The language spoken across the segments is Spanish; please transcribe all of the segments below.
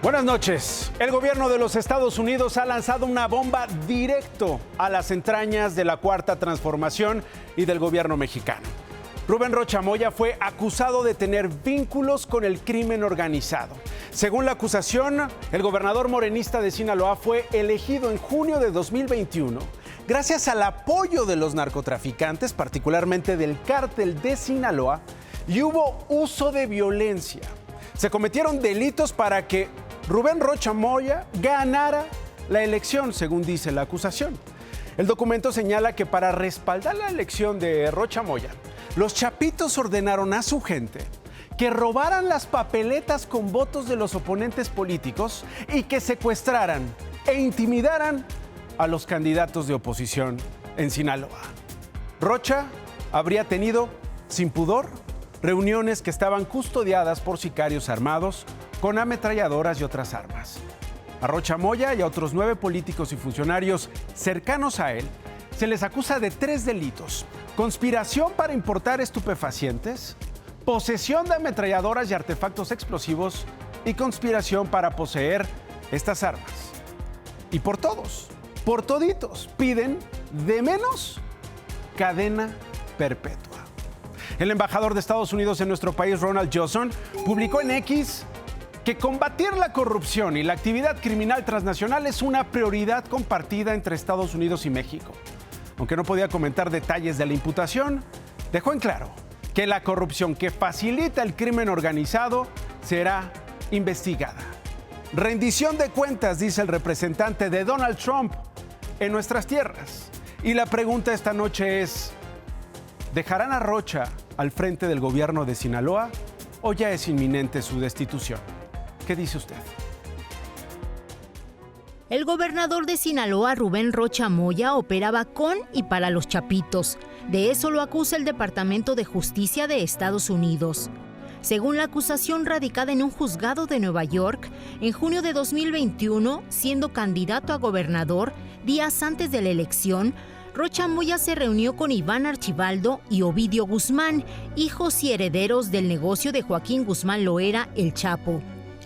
Buenas noches. El gobierno de los Estados Unidos ha lanzado una bomba directo a las entrañas de la Cuarta Transformación y del gobierno mexicano. Rubén Rocha Moya fue acusado de tener vínculos con el crimen organizado. Según la acusación, el gobernador morenista de Sinaloa fue elegido en junio de 2021 gracias al apoyo de los narcotraficantes, particularmente del cártel de Sinaloa, y hubo uso de violencia. Se cometieron delitos para que Rubén Rocha Moya ganara la elección, según dice la acusación. El documento señala que para respaldar la elección de Rocha Moya, los chapitos ordenaron a su gente que robaran las papeletas con votos de los oponentes políticos y que secuestraran e intimidaran a los candidatos de oposición en Sinaloa. Rocha habría tenido, sin pudor, reuniones que estaban custodiadas por sicarios armados con ametralladoras y otras armas. A Rocha Moya y a otros 9 políticos y funcionarios cercanos a él se les acusa de 3 delitos: conspiración para importar estupefacientes, posesión de ametralladoras y artefactos explosivos y conspiración para poseer estas armas. Y por todos, por toditos, piden de menos cadena perpetua. El embajador de Estados Unidos en nuestro país, Ronald Johnson, publicó en X que combatir la corrupción y la actividad criminal transnacional es una prioridad compartida entre Estados Unidos y México. Aunque no podía comentar detalles de la imputación, dejó en claro que la corrupción que facilita el crimen organizado será investigada. Rendición de cuentas, dice el representante de Donald Trump en nuestras tierras. Y la pregunta esta noche es: ¿dejarán a Rocha al frente del gobierno de Sinaloa o ya es inminente su destitución? ¿Qué dice usted? El gobernador de Sinaloa, Rubén Rocha Moya, operaba con y para los chapitos. De eso lo acusa el Departamento de Justicia de Estados Unidos. Según la acusación radicada en un juzgado de Nueva York, en junio de 2021, siendo candidato a gobernador, días antes de la elección, Rocha Moya se reunió con Iván Archibaldo y Ovidio Guzmán, hijos y herederos del negocio de Joaquín Guzmán Loera, el Chapo.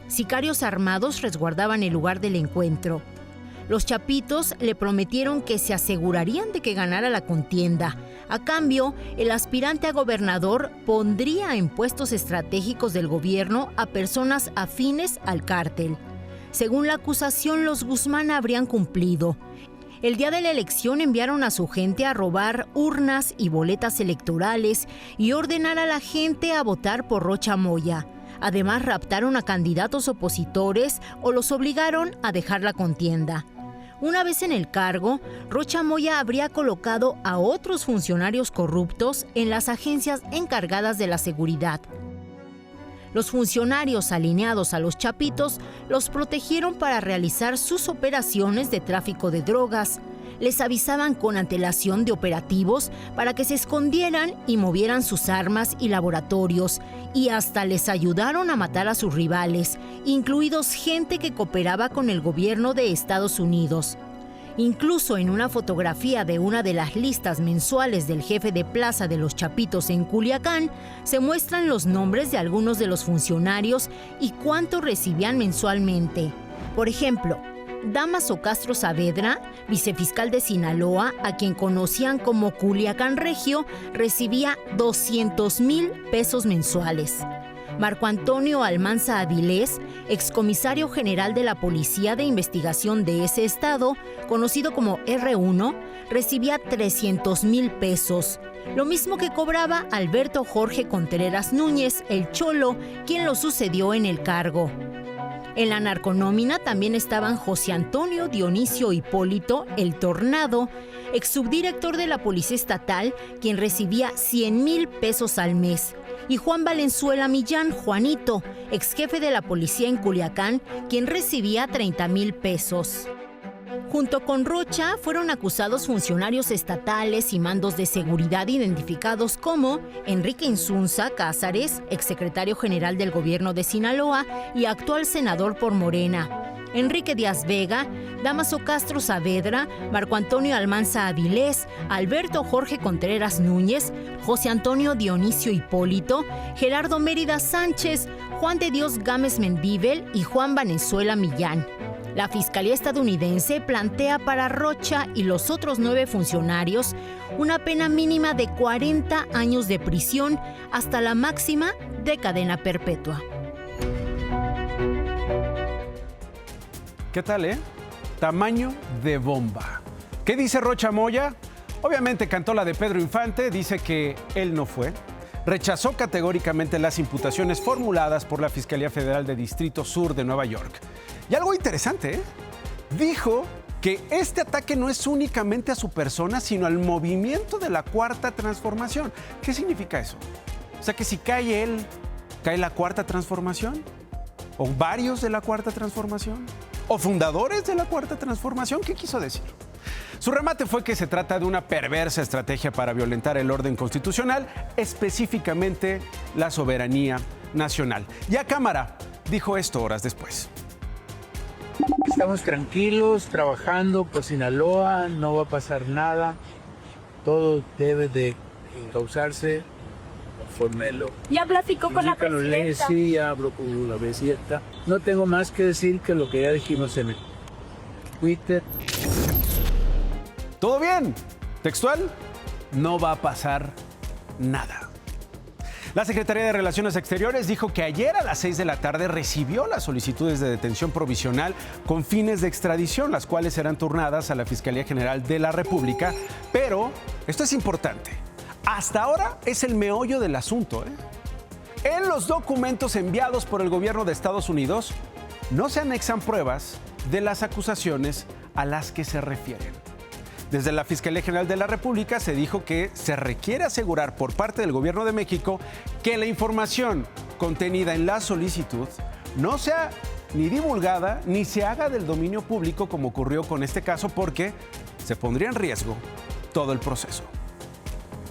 Sicarios armados resguardaban el lugar del encuentro. Los chapitos le prometieron que se asegurarían de que ganara la contienda. A cambio, el aspirante a gobernador pondría en puestos estratégicos del gobierno a personas afines al cártel. Según la acusación, los Guzmán habrían cumplido. El día de la elección enviaron a su gente a robar urnas y boletas electorales y ordenar a la gente a votar por Rocha Moya. Además, raptaron a candidatos opositores o los obligaron a dejar la contienda. Una vez en el cargo, Rocha Moya habría colocado a otros funcionarios corruptos en las agencias encargadas de la seguridad. Los funcionarios alineados a los chapitos los protegieron para realizar sus operaciones de tráfico de drogas. Les avisaban con antelación de operativos para que se escondieran y movieran sus armas y laboratorios, y hasta les ayudaron a matar a sus rivales, incluidos gente que cooperaba con el gobierno de Estados Unidos. Incluso en una fotografía de una de las listas mensuales del jefe de plaza de los chapitos en Culiacán, se muestran los nombres de algunos de los funcionarios y cuánto recibían mensualmente. Por ejemplo, Dámaso Castro Saavedra, vicefiscal de Sinaloa, a quien conocían como Culiacán Regio, recibía 200,000 pesos mensuales. Marco Antonio Almanza Avilés, excomisario general de la Policía de Investigación de ese estado, conocido como R1, recibía 300,000 pesos. Lo mismo que cobraba Alberto Jorge Contreras Núñez, el Cholo, quien lo sucedió en el cargo. En la narconómina también estaban José Antonio Dionisio Hipólito, el Tornado, exsubdirector de la Policía Estatal, quien recibía 100,000 pesos al mes, y Juan Valenzuela Millán, Juanito, exjefe de la policía en Culiacán, quien recibía 30,000 pesos. Junto con Rocha fueron acusados funcionarios estatales y mandos de seguridad identificados como Enrique Insunza Cázares, exsecretario general del gobierno de Sinaloa y actual senador por Morena, Enrique Díaz Vega, Dámaso Castro Saavedra, Marco Antonio Almanza Avilés, Alberto Jorge Contreras Núñez, José Antonio Dionisio Hipólito, Gerardo Mérida Sánchez, Juan de Dios Gámez Mendível y Juan Valenzuela Millán. La Fiscalía estadounidense plantea para Rocha y los otros 9 funcionarios una pena mínima de 40 años de prisión hasta la máxima de cadena perpetua. ¿Qué tal, Tamaño de bomba. ¿Qué dice Rocha Moya? Obviamente cantó la de Pedro Infante, dice que él no fue. Rechazó categóricamente las imputaciones formuladas por la Fiscalía Federal de Distrito Sur de Nueva York. Y algo interesante, dijo que este ataque no es únicamente a su persona, sino al movimiento de la Cuarta Transformación. ¿Qué significa eso? O sea, que si cae él, ¿cae la Cuarta Transformación? ¿O varios de la Cuarta Transformación? ¿O fundadores de la Cuarta Transformación? ¿Qué quiso decir? Su remate fue que se trata de una perversa estrategia para violentar el orden constitucional, específicamente la soberanía nacional. Y a cámara dijo esto horas después. Estamos tranquilos, trabajando por Sinaloa, no va a pasar nada. Todo debe de causarse conforme lo... ¿Ya platicó con la presidenta? Sí, ya hablo con la presidenta. No tengo más que decir que lo que ya dijimos en el Twitter. ¿Todo bien? Textual, no va a pasar nada. La Secretaría de Relaciones Exteriores dijo que ayer a las 6 de la tarde recibió las solicitudes de detención provisional con fines de extradición, las cuales serán turnadas a la Fiscalía General de la República. Pero, esto es importante, hasta ahora es el meollo del asunto. En los documentos enviados por el gobierno de Estados Unidos no se anexan pruebas de las acusaciones a las que se refieren. Desde la Fiscalía General de la República se dijo que se requiere asegurar por parte del Gobierno de México que la información contenida en la solicitud no sea ni divulgada ni se haga del dominio público como ocurrió con este caso, porque se pondría en riesgo todo el proceso.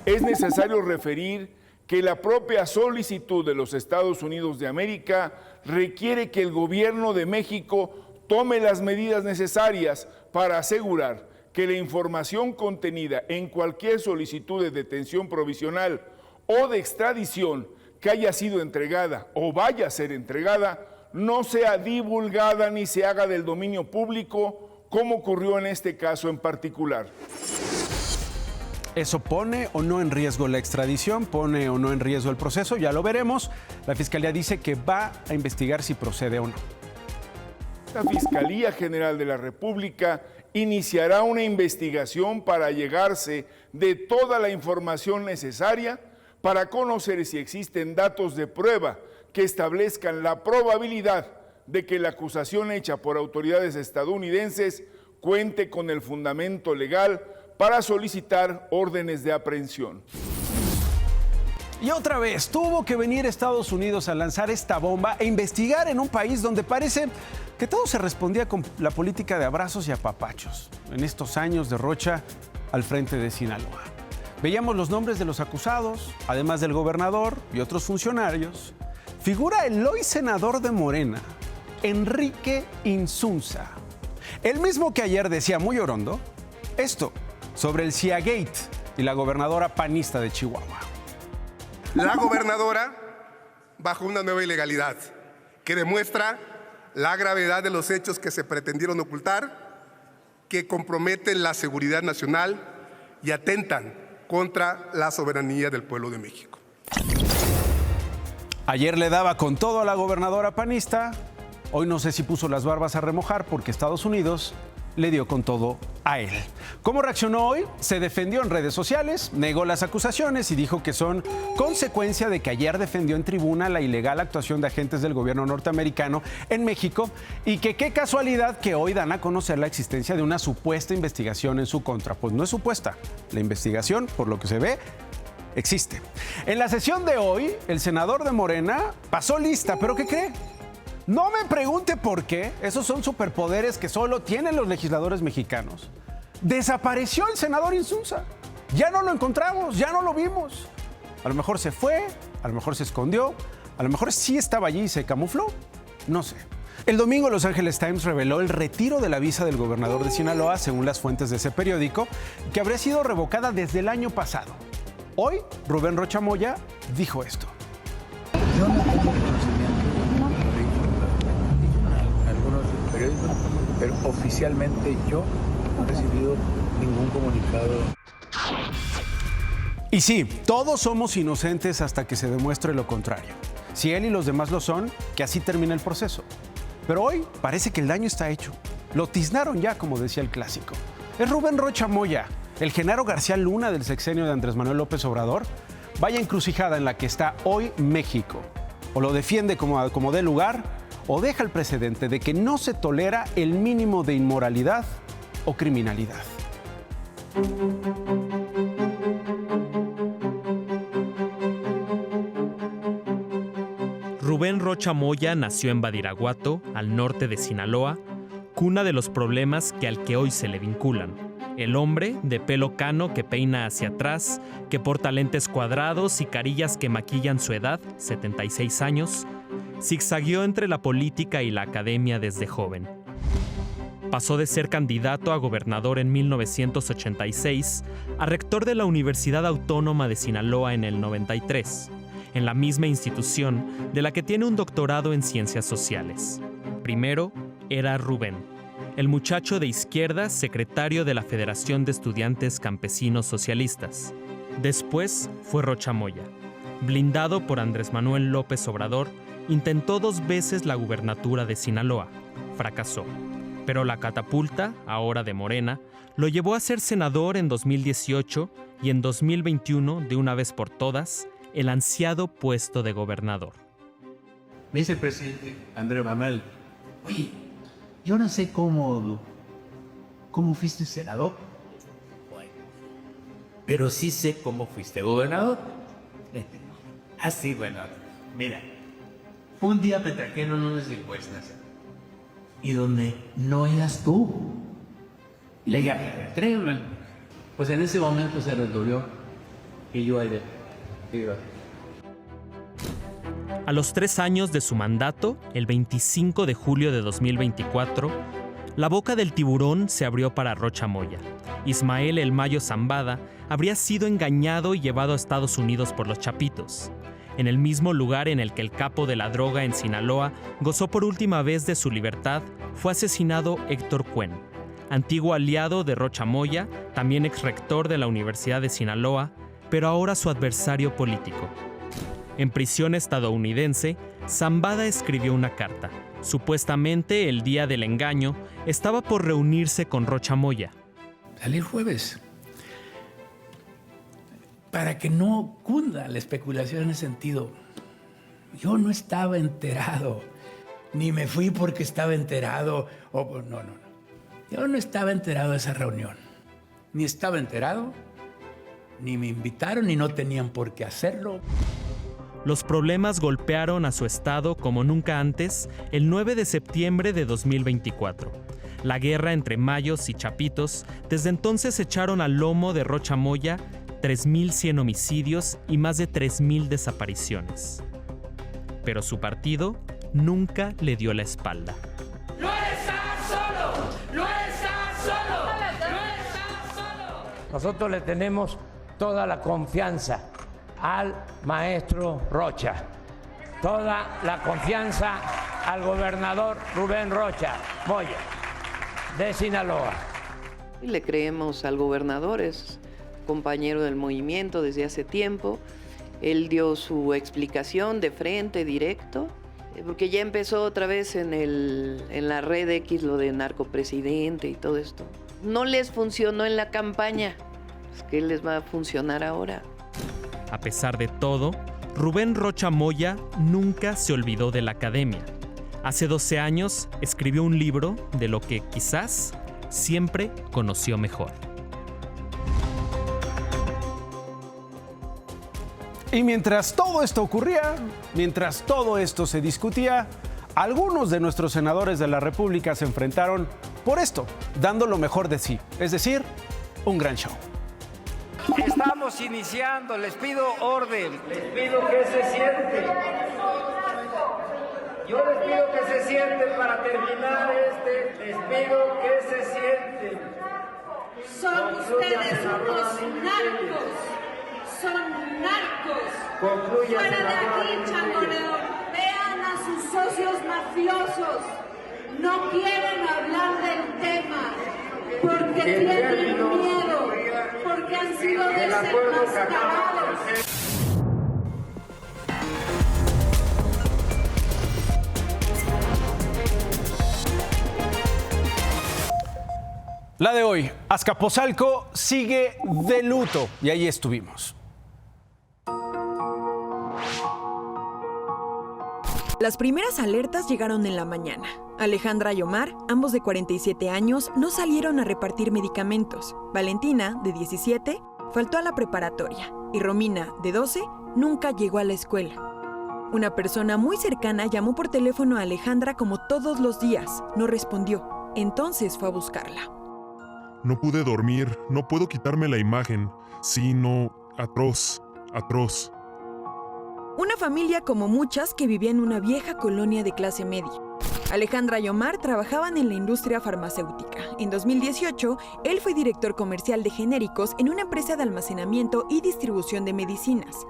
Es necesario referir que la propia solicitud de los Estados Unidos de América requiere que el Gobierno de México tome las medidas necesarias para asegurar que la información contenida en cualquier solicitud de detención provisional o de extradición que haya sido entregada o vaya a ser entregada no sea divulgada ni se haga del dominio público, como ocurrió en este caso en particular. ¿Eso pone o no en riesgo la extradición? ¿Pone o no en riesgo el proceso? Ya lo veremos. La Fiscalía dice que va a investigar si procede o no. La Fiscalía General de la República iniciará una investigación para llegarse de toda la información necesaria para conocer si existen datos de prueba que establezcan la probabilidad de que la acusación hecha por autoridades estadounidenses cuente con el fundamento legal para solicitar órdenes de aprehensión. Y otra vez, tuvo que venir Estados Unidos a lanzar esta bomba e investigar en un país donde parece que todo se respondía con la política de abrazos y apapachos en estos años de Rocha al frente de Sinaloa. Veíamos los nombres de los acusados, además del gobernador y otros funcionarios. Figura el hoy senador de Morena, Enrique Insunza, el mismo que ayer decía muy orondo esto sobre el CIA-Gate y la gobernadora panista de Chihuahua. La gobernadora bajo una nueva ilegalidad que demuestra la gravedad de los hechos que se pretendieron ocultar, que comprometen la seguridad nacional y atentan contra la soberanía del pueblo de México. Ayer le daba con todo a la gobernadora panista, hoy no sé si puso las barbas a remojar porque Estados Unidos le dio con todo a él. ¿Cómo reaccionó hoy? Se defendió en redes sociales, negó las acusaciones y dijo que son consecuencia de que ayer defendió en tribuna la ilegal actuación de agentes del gobierno norteamericano en México y que qué casualidad que hoy dan a conocer la existencia de una supuesta investigación en su contra. Pues no es supuesta, la investigación, por lo que se ve, existe. En la sesión de hoy, el senador de Morena pasó lista, ¿pero qué cree? No me pregunte por qué, esos son superpoderes que solo tienen los legisladores mexicanos. Desapareció el senador Insunza. Ya no lo encontramos, ya no lo vimos. A lo mejor se fue, a lo mejor se escondió, a lo mejor sí estaba allí y se camufló. No sé. El domingo Los Angeles Times reveló el retiro de la visa del gobernador de Sinaloa, según las fuentes de ese periódico, que habría sido revocada desde el año pasado. Hoy, Rubén Rocha Moya dijo esto. Yo no tengo conocimiento de algunos periódicos, pero oficialmente yo no he recibido ningún comunicado. Y sí, todos somos inocentes hasta que se demuestre lo contrario. Si él y los demás lo son, que así termine el proceso. Pero hoy parece que el daño está hecho. Lo tiznaron ya, como decía el clásico. Es Rubén Rocha Moya, el Genaro García Luna del sexenio de Andrés Manuel López Obrador. Vaya encrucijada en la que está hoy México. O lo defiende como dé lugar, o deja el precedente de que no se tolera el mínimo de inmoralidad o criminalidad. Rubén Rocha Moya nació en Badiraguato, al norte de Sinaloa, cuna de los problemas al que hoy se le vinculan. El hombre de pelo cano que peina hacia atrás, que porta lentes cuadrados y carillas que maquillan su edad, 76 años, zigzagueó entre la política y la academia desde joven. Pasó de ser candidato a gobernador en 1986 a rector de la Universidad Autónoma de Sinaloa en el 93. En la misma institución de la que tiene un doctorado en Ciencias Sociales. Primero era Rubén, el muchacho de izquierda, secretario de la Federación de Estudiantes Campesinos Socialistas. Después fue Rocha Moya. Blindado por Andrés Manuel López Obrador, intentó 2 veces la gubernatura de Sinaloa. Fracasó. Pero la catapulta, ahora de Morena, lo llevó a ser senador en 2018 y en 2021, de una vez por todas, el ansiado puesto de gobernador. Me dice el presidente Andrés Manuel, oye, yo no sé cómo fuiste senador, pero sí sé cómo fuiste gobernador. Así, bueno, mira, un día me trajeron unas encuestas y donde no eras tú. Y le dije, créeme. Pues en ese momento se resolvió que yo era. A los 3 años de su mandato, el 25 de julio de 2024, la boca del tiburón se abrió para Rocha Moya. Ismael El Mayo Zambada habría sido engañado y llevado a Estados Unidos por los Chapitos, en el mismo lugar en el que el capo de la droga en Sinaloa gozó por última vez de su libertad. Fue asesinado Héctor Cuen, antiguo aliado de Rocha Moya, también exrector de la Universidad de Sinaloa, pero ahora su adversario político. En prisión estadounidense, Zambada escribió una carta. Supuestamente, el día del engaño, estaba por reunirse con Rocha Moya. Salí el jueves. Para que no cunda la especulación en ese sentido. Yo no estaba enterado, ni me fui porque estaba enterado. No. Yo no estaba enterado de esa reunión. Ni estaba enterado, ni me invitaron, ni no tenían por qué hacerlo. Los problemas golpearon a su estado como nunca antes el 9 de septiembre de 2024. La guerra entre mayos y chapitos desde entonces echaron al lomo de Rocha Moya 3.100 homicidios y más de 3.000 desapariciones. Pero su partido nunca le dio la espalda. ¡No estás solo! ¡No estás solo! ¡No estás solo! Nosotros le tenemos toda la confianza al maestro Rocha, toda la confianza al gobernador Rubén Rocha Moya de Sinaloa. Y le creemos al gobernador, es compañero del movimiento desde hace tiempo. Él dio su explicación de frente, directo, porque ya empezó otra vez en la red X lo de narcopresidente y todo esto. No les funcionó en la campaña, pues ¿qué les va a funcionar ahora? A pesar de todo, Rubén Rocha Moya nunca se olvidó de la academia. Hace 12 años escribió un libro de lo que quizás siempre conoció mejor. Y mientras todo esto ocurría, mientras todo esto se discutía, algunos de nuestros senadores de la República se enfrentaron por esto, dando lo mejor de sí, es decir, un gran show. Estamos iniciando, les pido orden, les pido que se sienten. Yo les pido que se sienten para terminar les pido que se sienten. Son ustedes unos narcos. Son narcos. Concluya, Fuera de aquí, Chango León. Vean a sus socios mafiosos. No quieren hablar del tema porque tienen miedo, porque han sido desenmascarados. La de hoy, Azcapotzalco sigue de luto y ahí estuvimos. Las primeras alertas llegaron en la mañana. Alejandra y Omar, ambos de 47 años, no salieron a repartir medicamentos. Valentina, de 17, faltó a la preparatoria. Y Romina, de 12, nunca llegó a la escuela. Una persona muy cercana llamó por teléfono a Alejandra como todos los días. No respondió. Entonces fue a buscarla. No pude dormir, no puedo quitarme la imagen. Sí, no, atroz, atroz. Una familia como muchas que vivía en una vieja colonia de clase media. Alejandra y Omar trabajaban en la industria farmacéutica. En 2018, él fue director comercial de genéricos en una empresa de almacenamiento y distribución de medicinas.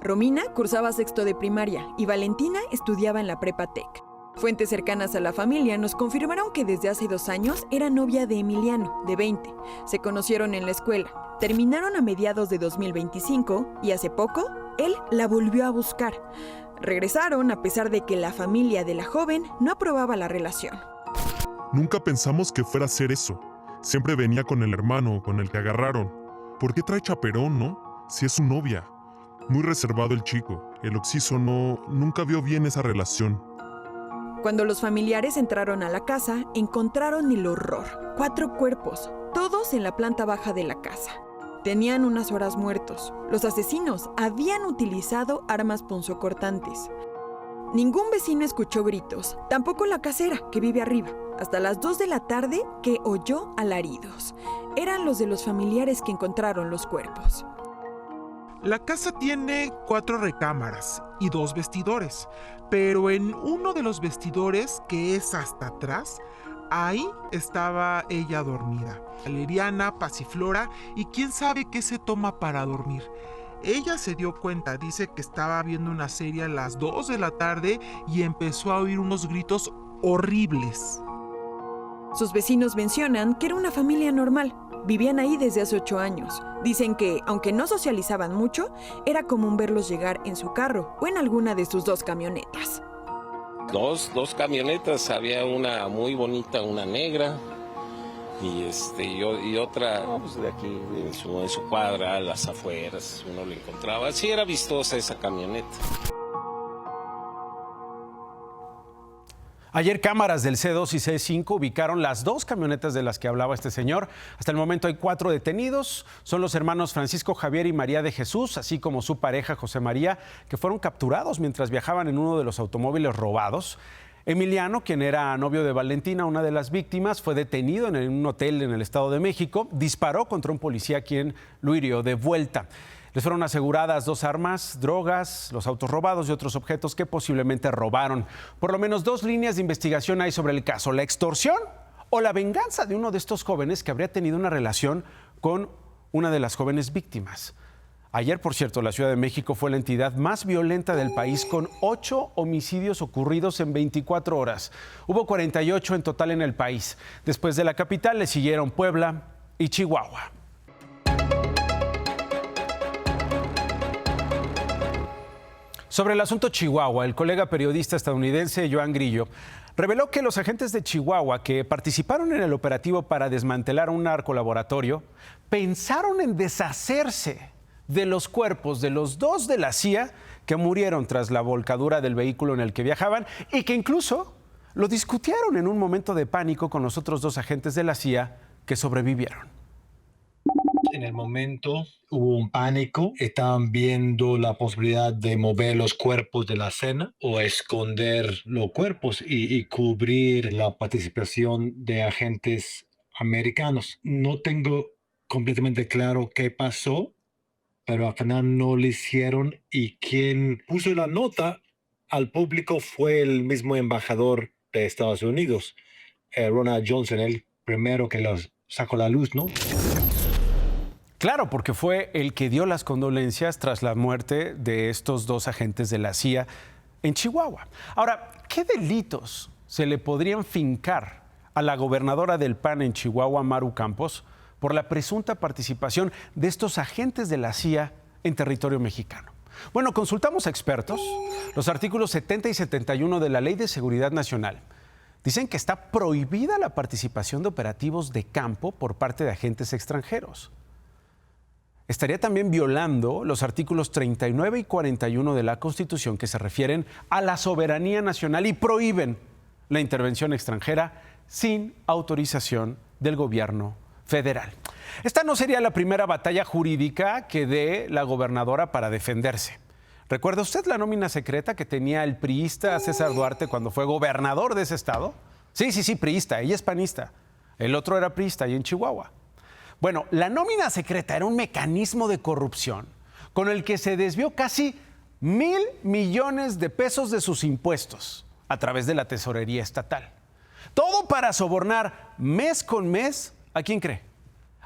Romina cursaba sexto de primaria y Valentina estudiaba en la Prepa Tech. Fuentes cercanas a la familia nos confirmaron que desde hace 2 años era novia de Emiliano, de 20. Se conocieron en la escuela, terminaron a mediados de 2025 y hace poco, él la volvió a buscar. Regresaron a pesar de que la familia de la joven no aprobaba la relación. Nunca pensamos que fuera a hacer eso. Siempre venía con el hermano, con el que agarraron. ¿Por qué trae chaperón, no? Si es su novia. Muy reservado el chico. El Oxiso nunca vio bien esa relación. Cuando los familiares entraron a la casa, encontraron el horror. 4 cuerpos, todos en la planta baja de la casa. Tenían unas horas muertos. Los asesinos habían utilizado armas punzocortantes. Ningún vecino escuchó gritos, tampoco la casera, que vive arriba, hasta las 2 de la tarde que oyó alaridos. Eran los de los familiares que encontraron los cuerpos. La casa tiene 4 recámaras y 2 vestidores, pero en uno de los vestidores, que es hasta atrás, ahí estaba ella dormida. Valeriana, Pasiflora y quién sabe qué se toma para dormir. Ella se dio cuenta, dice que estaba viendo una serie a las 2 de la tarde y empezó a oír unos gritos horribles. Sus vecinos mencionan que era una familia normal. Vivían ahí desde hace 8 años. Dicen que, aunque no socializaban mucho, era común verlos llegar en su carro o en alguna de sus 2 camionetas. Dos camionetas, había una muy bonita, una negra, y otra pues de aquí, en su cuadra, a las afueras, uno lo encontraba. Sí era vistosa esa camioneta. Ayer cámaras del C2 y C5 ubicaron las 2 camionetas de las que hablaba este señor. Hasta el momento hay 4 detenidos. Son los hermanos Francisco Javier y María de Jesús, así como su pareja José María, que fueron capturados mientras viajaban en uno de los automóviles robados. Emiliano, quien era novio de Valentina, una de las víctimas, fue detenido en un hotel en el Estado de México. Disparó contra un policía quien lo hirió de vuelta. Les fueron aseguradas 2 armas, drogas, los autos robados y otros objetos que posiblemente robaron. Por lo menos 2 líneas de investigación hay sobre el caso: la extorsión o la venganza de uno de estos jóvenes que habría tenido una relación con una de las jóvenes víctimas. Ayer, por cierto, la Ciudad de México fue la entidad más violenta del país, con 8 homicidios ocurridos en 24 horas. Hubo 48 en total en el país. Después de la capital le siguieron Puebla y Chihuahua. Sobre el asunto Chihuahua, el colega periodista estadounidense Joan Grillo reveló que los agentes de Chihuahua que participaron en el operativo para desmantelar un narcolaboratorio pensaron en deshacerse de los cuerpos de los 2 de la CIA que murieron tras la volcadura del vehículo en el que viajaban y que incluso lo discutieron en un momento de pánico con los otros 2 agentes de la CIA que sobrevivieron. En el momento hubo un pánico, estaban viendo la posibilidad de mover los cuerpos de la escena o esconder los cuerpos y cubrir la participación de agentes americanos. No tengo completamente claro qué pasó, pero al final no lo hicieron y quien puso la nota al público fue el mismo embajador de Estados Unidos, Ronald Johnson, el primero que los sacó a la luz, ¿no? Claro, porque fue el que dio las condolencias tras la muerte de estos dos agentes de la CIA en Chihuahua. Ahora, ¿qué delitos se le podrían fincar a la gobernadora del PAN en Chihuahua, Maru Campos, por la presunta participación de estos agentes de la CIA en territorio mexicano? Bueno, consultamos a expertos. Los artículos 70 y 71 de la Ley de Seguridad Nacional dicen que está prohibida la participación de operativos de campo por parte de agentes extranjeros. Estaría también violando los artículos 39 y 41 de la Constitución, que se refieren a la soberanía nacional y prohíben la intervención extranjera sin autorización del gobierno federal. Esta no sería la primera batalla jurídica que dé la gobernadora para defenderse. ¿Recuerda usted la nómina secreta que tenía el priista César Duarte cuando fue gobernador de ese estado? Sí, priista, ella es panista. El otro era priista ahí en Chihuahua. Bueno, la nómina secreta era un mecanismo de corrupción con el que se desvió casi 1,000 millones de pesos de sus impuestos a través de la tesorería estatal. Todo para sobornar mes con mes, ¿a quién cree?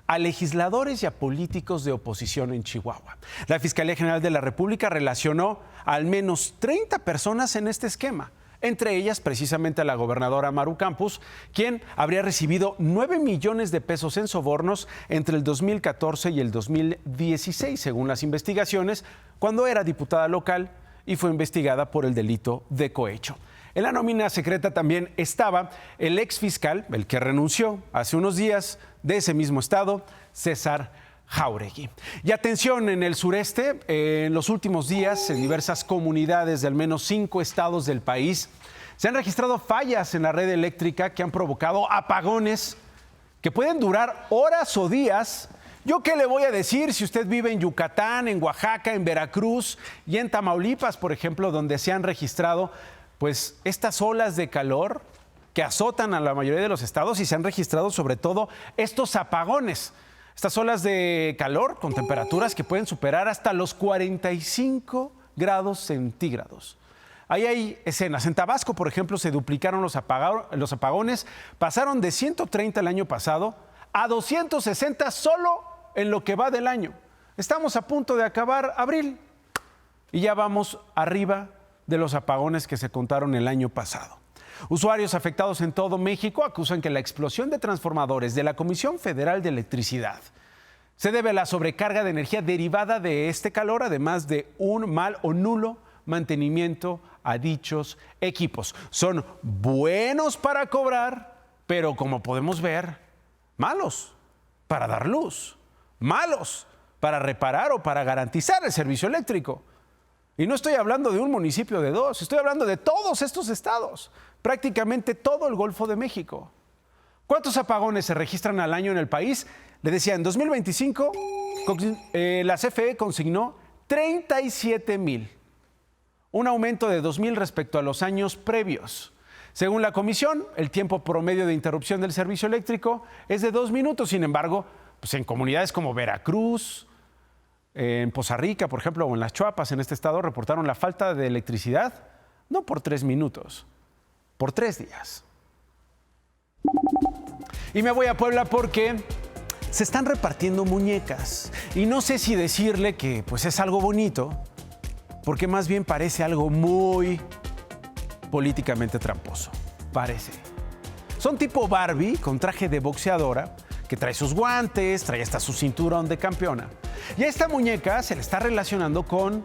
A legisladores y a políticos de oposición en Chihuahua. La Fiscalía General de la República relacionó a al menos 30 personas en este esquema, entre ellas precisamente a la gobernadora Maru Campos, quien habría recibido 9 millones de pesos en sobornos entre el 2014 y el 2016, según las investigaciones, cuando era diputada local y fue investigada por el delito de cohecho. En la nómina secreta también estaba el exfiscal, el que renunció hace unos días de ese mismo estado, César Jáuregui. Y atención, en el sureste, en los últimos días, en diversas comunidades de al menos 5 estados del país, se han registrado fallas en la red eléctrica que han provocado apagones que pueden durar horas o días. ¿Yo qué le voy a decir si usted vive en Yucatán, en Oaxaca, en Veracruz y en Tamaulipas, por ejemplo, donde se han registrado pues estas olas de calor que azotan a la mayoría de los estados y se han registrado sobre todo estos apagones? Estas olas de calor con temperaturas que pueden superar hasta los 45 grados centígrados. Ahí hay escenas. En Tabasco, por ejemplo, se duplicaron los apagones. Pasaron de 130 el año pasado a 260 solo en lo que va del año. Estamos a punto de acabar abril y ya vamos arriba de los apagones que se contaron el año pasado. Usuarios afectados en todo México acusan que la explosión de transformadores de la Comisión Federal de Electricidad se debe a la sobrecarga de energía derivada de este calor, además de un mal o nulo mantenimiento a dichos equipos. Son buenos para cobrar, pero como podemos ver, malos para dar luz, malos para reparar o para garantizar el servicio eléctrico. Y no estoy hablando de un municipio de 2, estoy hablando de todos estos estados, prácticamente todo el Golfo de México. ¿Cuántos apagones se registran al año en el país? Le decía, en 2025 la CFE consignó 37,000, un aumento de 2,000 respecto a los años previos. Según la comisión, el tiempo promedio de interrupción del servicio eléctrico es de 2 minutos. Sin embargo, pues en comunidades como Veracruz, en Poza Rica, por ejemplo, o en las Chuapas, en este estado, reportaron la falta de electricidad no por 3 minutos, por 3 días. Y me voy a Puebla porque se están repartiendo muñecas. Y no sé si decirle que pues es algo bonito, porque más bien parece algo muy políticamente tramposo. Parece. Son tipo Barbie con traje de boxeadora, que trae sus guantes, trae hasta su cinturón de campeona. Y a esta muñeca se le está relacionando con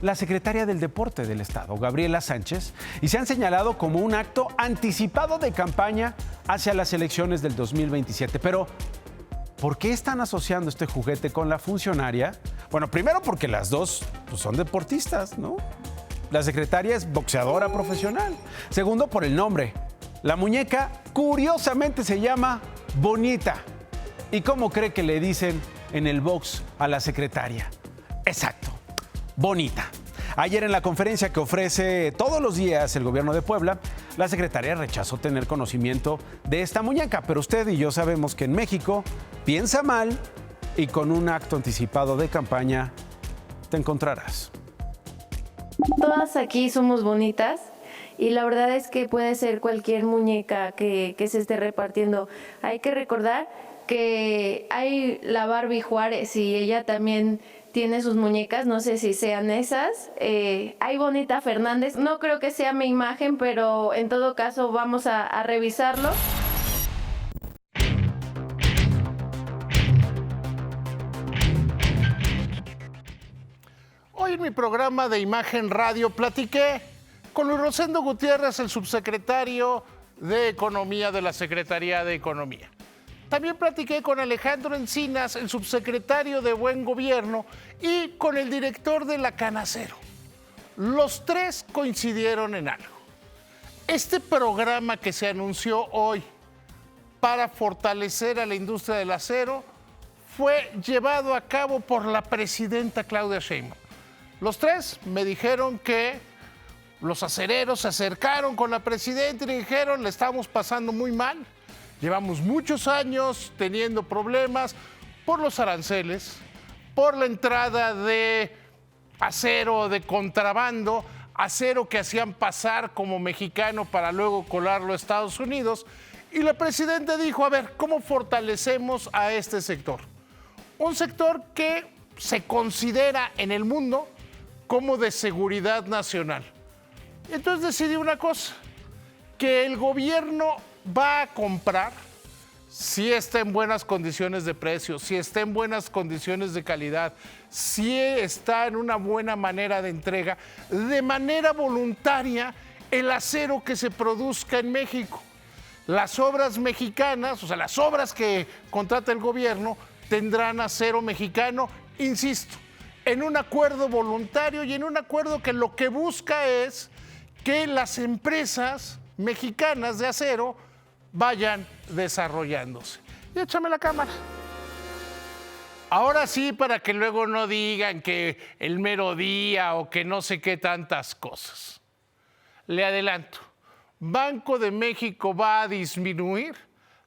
la secretaria del Deporte del Estado, Gabriela Sánchez, y se han señalado como un acto anticipado de campaña hacia las elecciones del 2027. Pero, ¿por qué están asociando este juguete con la funcionaria? Bueno, primero porque las dos pues, son deportistas, ¿no? La secretaria es boxeadora profesional. Segundo, por el nombre. La muñeca, curiosamente, se llama Bonita. ¿Y cómo cree que le dicen en el box a la secretaria? Exacto, Bonita. Ayer en la conferencia que ofrece todos los días el gobierno de Puebla, la secretaria rechazó tener conocimiento de esta muñeca, pero usted y yo sabemos que en México piensa mal y con un acto anticipado de campaña te encontrarás. Todas aquí somos bonitas y la verdad es que puede ser cualquier muñeca que se esté repartiendo. Hay que recordar que hay la Barbie Juárez y ella también tiene sus muñecas, no sé si sean esas. Hay Bonita Fernández, no creo que sea mi imagen, pero en todo caso vamos a revisarlo. Hoy en mi programa de Imagen Radio platiqué con Luis Rosendo Gutiérrez, el subsecretario de Economía de la Secretaría de Economía. También platiqué con Alejandro Encinas, el subsecretario de Buen Gobierno, y con el director de la Canacero. Los tres coincidieron en algo. Este programa que se anunció hoy para fortalecer a la industria del acero fue llevado a cabo por la presidenta Claudia Sheinbaum. Los tres me dijeron que los acereros se acercaron con la presidenta y le dijeron: le estamos pasando muy mal, llevamos muchos años teniendo problemas por los aranceles, por la entrada de acero de contrabando, acero que hacían pasar como mexicano para luego colarlo a Estados Unidos. Y la presidenta dijo: a ver, ¿cómo fortalecemos a este sector? Un sector que se considera en el mundo como de seguridad nacional. Entonces decidí una cosa, que el gobierno va a comprar si está en buenas condiciones de precio, si está en buenas condiciones de calidad, si está en una buena manera de entrega, de manera voluntaria, el acero que se produzca en México. Las obras mexicanas, o sea, las obras que contrata el gobierno, tendrán acero mexicano, insisto, en un acuerdo voluntario y en un acuerdo que lo que busca es que las empresas mexicanas de acero vayan desarrollándose. Y échame la cámara. Ahora sí, para que luego no digan que el mero día o que no sé qué tantas cosas. Le adelanto, Banco de México va a disminuir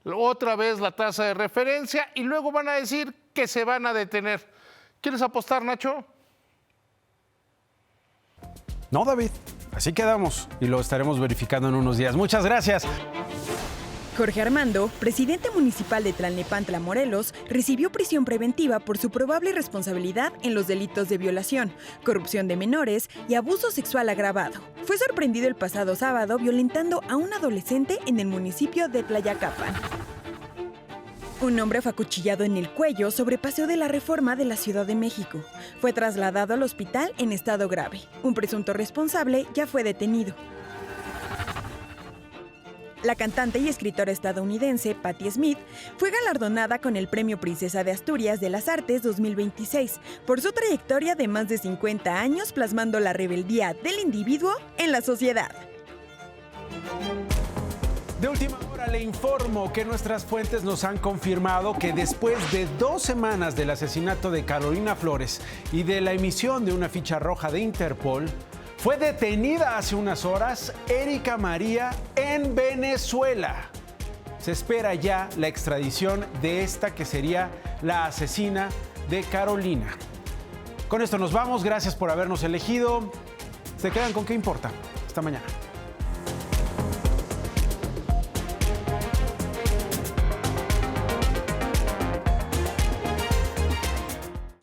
otra vez la tasa de referencia y luego van a decir que se van a detener. ¿Quieres apostar, Nacho? No, David. Así quedamos y lo estaremos verificando en unos días. Muchas gracias. Jorge Armando, presidente municipal de Tlalnepantla, Morelos, recibió prisión preventiva por su probable responsabilidad en los delitos de violación, corrupción de menores y abuso sexual agravado. Fue sorprendido el pasado sábado violentando a un adolescente en el municipio de Tlayacapan. Un hombre fue acuchillado en el cuello sobre Paseo de la Reforma de la Ciudad de México. Fue trasladado al hospital en estado grave. Un presunto responsable ya fue detenido. La cantante y escritora estadounidense Patti Smith fue galardonada con el Premio Princesa de Asturias de las Artes 2026 por su trayectoria de más de 50 años plasmando la rebeldía del individuo en la sociedad. De última hora le informo que nuestras fuentes nos han confirmado que después de 2 semanas del asesinato de Carolina Flores y de la emisión de una ficha roja de Interpol, fue detenida hace unas horas Erika María en Venezuela. Se espera ya la extradición de esta que sería la asesina de Carolina. Con esto nos vamos, gracias por habernos elegido. Se quedan con ¿Qué importa? Hasta mañana.